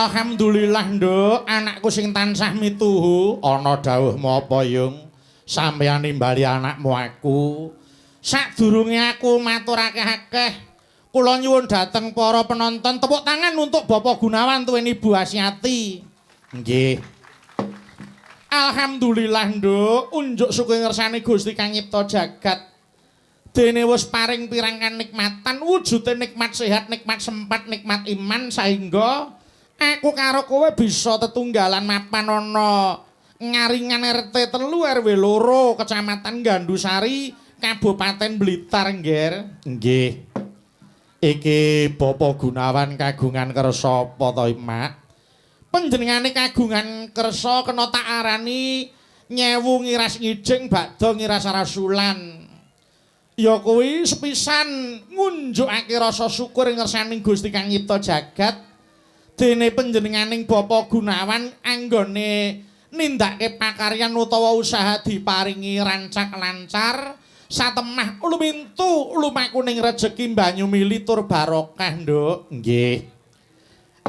Alhamdulillah, Nduk, anakku sing tansah mituhu. Ana dawuhmu apa, Yung? Sampeyan nimbali anakmu aku. Sadurunge aku matur akeh-akeh, kula nyuwun dhateng para penonton tepuk tangan untuk Bapak Gunawan tuwin Ibu Asyati. Nggih. Alhamdulillah, Nduk, unjuk syukur ngersane Gusti Kang Nyipta jagat. Dene wis paring pirangan nikmatan, wujude nikmat sehat, nikmat sempat, nikmat iman sehingga aku karo kowe bisa tetunggalan mapan ana Ngaringan RT 3 RW 2 Kecamatan Gandusari Kabupaten Blitar, nggih. Iki Bapak Gunawan kagungan kersa apa to, Mak? Panjenengane kagungan kersa kena tak arani nyewu ngiras ngijing bakda ngiras rasulan. Ya kuwi sepisan ngunjukake rasa syukur ngersaning Gusti Kang Nyipta jagat. Dene panjenenganing Bapak Gunawan anggone nindakake pakaryan utawa usaha diparingi rancak lancar satemah lumintu lumaku ning rejeki banyu mili tur barokah, Nduk. Nggih.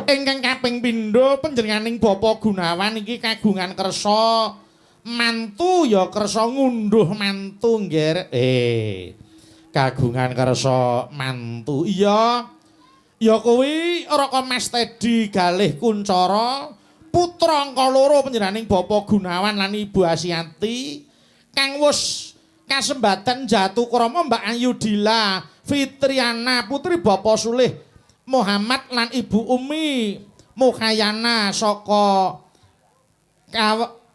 Ingkang kaping pindho panjenenganing Bapak Gunawan iki kagungan kersa mantu ya kersa ngunduh mantu, nggih. Kagungan kersa mantu. Iya. Ya kuwi Raka Mas Teddy Galih Kuncara, putra angka loro panjenenganing Bapak Gunawan lan Ibu Asyati kang wis kasembadan jatuh krama Mbak Ayudila Fitriana putri Bapak Sulih Muhammad lan Ibu Umi Mukhayana saka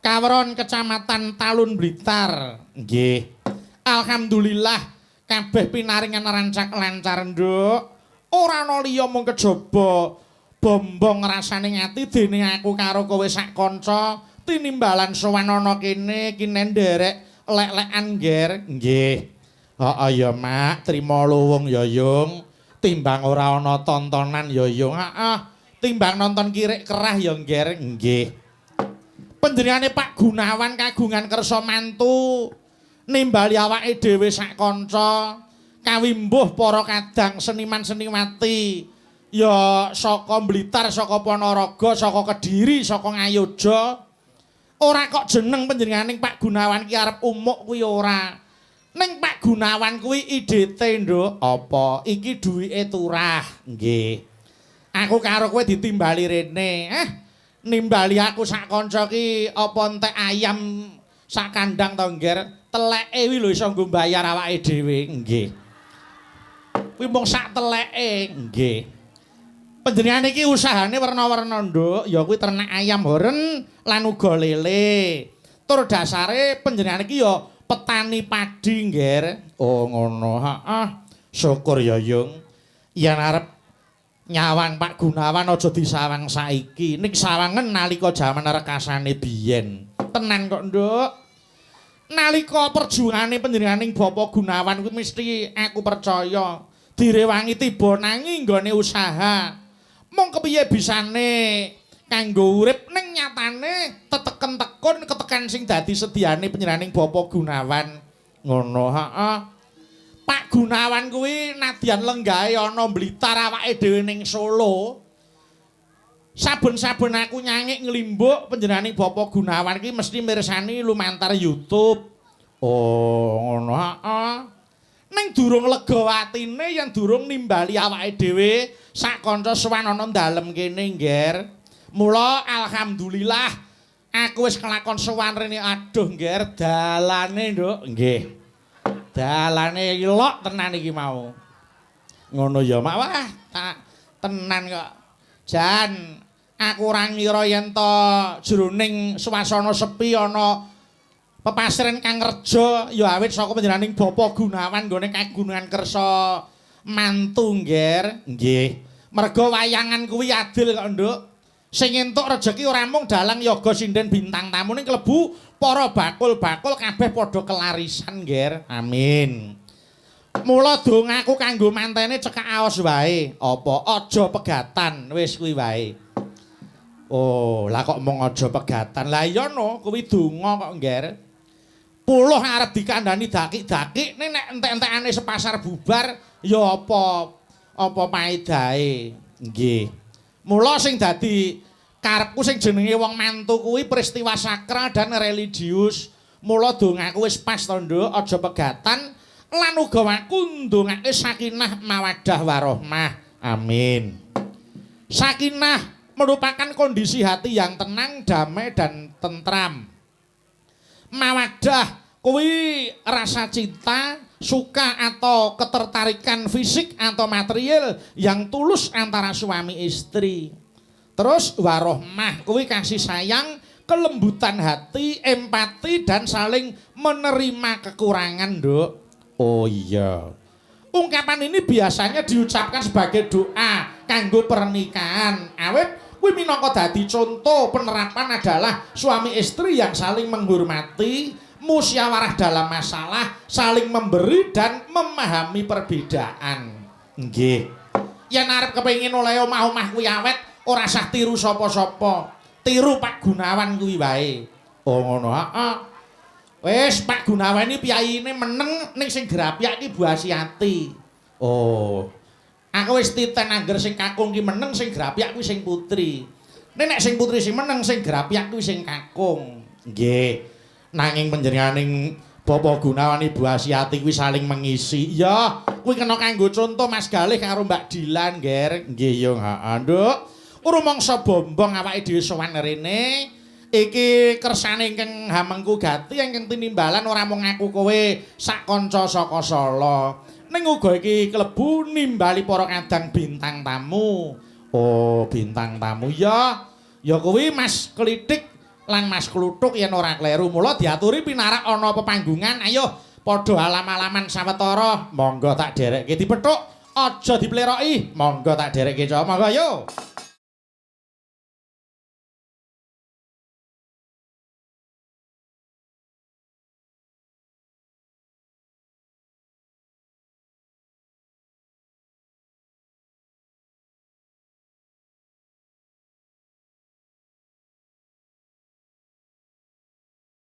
Kaweron Kecamatan Talun Blitar. Nggih. Alhamdulillah kabeh pinaringan rancak lancar, Nduk. Ora ana liya mung kejaba bombong rasane ngati dene aku karo kowe sak kanca tinimbalan sowan ana kene kinen nderek lek-lekan, nggih. Heeh ya, Mak, trima luwung ya, Yung. Timbang ora ana tontonan ya, Yung. Heeh, timbang nonton kirik kerah ya, nggih. Panjenengane Pak Gunawan kagungan kersa mantu nimbali awake dhewe sak kanca kawimbuh para kadang seniman-seniwati ya saka Blitar, saka Ponorogo, saka Kediri, saka Ngayodya. Ora kok jeneng panjenenganing Pak Gunawan ki arep umuk kuwi ora. Ning Pak Gunawan kuwi IDT, Nduk. Apa? Iki duwike turah, nggih. Aku karo kowe ditimbali rene. Nimbali aku sak kanca ki apa entek ayam sak kandang to, Ngger. Teleke wi lho iso nggo mbayar awake dhewe, nggih. Kuwi mung sak teleke, nggih. Panjenengan iki usahane werna-werna, Nduk, ya kuwi ternak ayam horen lan uga lele. Tur dasare panjenengan iki ya petani padi, Ngger. Oh, ngono. Heeh. Syukur ya, Yung. Yen arep nyawang Pak Gunawan aja disawang saiki. Ning sawangen nalika jaman rekasane biyen. Tenan kok, Nduk. Nalika perjuangane panjenenganing Bapak Gunawan kuwi mesti aku percaya direwangi tiba nanging nggone usaha. Mong kepiye bisane kanggo urip ning nyatane teteken tekun ketekan sing dadi sediane panjenenganing Bapak Gunawan. Ngono, heeh. Pak Gunawan kuwi nadyan lenggahe ana Blitar awake dhewe ning Solo. Saben-saben aku nyangik nglimbuk panjenenganing Bapak Gunawan iki mesti mirsani lumantar YouTube. Oh, ngono, heeh. Ning durung lega atine yen durung nimbali awake dhewe sak kanca sowan ana dalem kene, Ngger. Mula alhamdulillah aku wis kelakon sowan rene. Aduh, Ngger, dalane, Nduk. Nggih. Dalane ilok tenan iki mau. Ngono ya, Mak. Wah, tak tenan kok. Jan aku ora ngira yen to jroning swasana sepi ana pepasiran kang kerja ya awit saka panjenenganing Bapak Gunawan nggone kagungan kersa mantu, Ngger. Nggih. Merga wayangan kuwi adil kok, Nduk. Sing entuk rejeki ora mung dalang yoga sinden bintang tamu ning klebu para bakul-bakul kabeh padha kelarisan, Ngger. Amin. Mula dongaku kanggo mantene cekak aos wae. Apa aja pegatan, wis kuwi wae. Oh, lah kok mung aja pegatan. Lah iya no, kuwi donga kok, Ngger. Puluh arep dikandhani dakik-dakik ning nek entek-entekane sepasar bubar ya apa paedahe. Nggih. Mula sing dadi Karepku sing jenenge wong mantu kuwi peristiwa sakral dan religius. Mula dongaku wis pas to, Nduk, aja pegatan lan uga aku ndongake sakinah mawaddah warahmah. Amin. Sakinah merupakan kondisi hati yang tenang, damai dan tentram. Mawaddah kuwi rasa cinta, suka atau ketertarikan fisik atau material yang tulus antara suami istri. Terus warohmah kuwi kasih sayang, kelembutan hati, empati dan saling menerima kekurangan, Nduk. Oh iya. Ungkapan ini biasanya diucapkan sebagai doa kanggo pernikahan. Awit kuwi minangka dadi contoh penerapan adalah suami istri yang saling menghormati, musyawarah dalam masalah, saling memberi dan memahami perbedaan. Nggih. Yen arep kepengin oleh omah-omah kuwi awet, ora usah tiru sapa-sapa. Tiru Pak Gunawan kuwi wae. Oh ngono, heeh. Wis Pak Gunawan iki piyayine meneng ning sing grapyak iki Bu Asyati. Oh. Aku wis titen angger sing kakung ki meneng sing grapyak kuwi sing putri. Nek sing putri sing meneng sing grapyak kuwi sing kakung. Nggih. Nanging panjenenganing Bapak Gunawan Ibu Asyati kuwi saling mengisi. Ya, kuwi kena kanggo contoh Mas Galih karo Mbak Dilan, Ger. Nggih yo, heeh, Nduk. Rumangsa bombong awake dhewe sowan rene. Iki kersane ingkang hamengku gati ingkang tinimbalan ora mung aku kowe sak kanca saka Sala. Ning uga iki klebu nimbali para kadang bintang tamu. Oh, bintang tamu ya. Ya kuwi Mas Klitik lan Mas Kluthuk yen ora kleru. Mula diaturi pinarak ana pepanggungan. Ayo padha alam-alaman sawetara. Monggo tak derekke dipethuk, aja dipleroki. Monggo tak derekke, Cok. Monggo yo.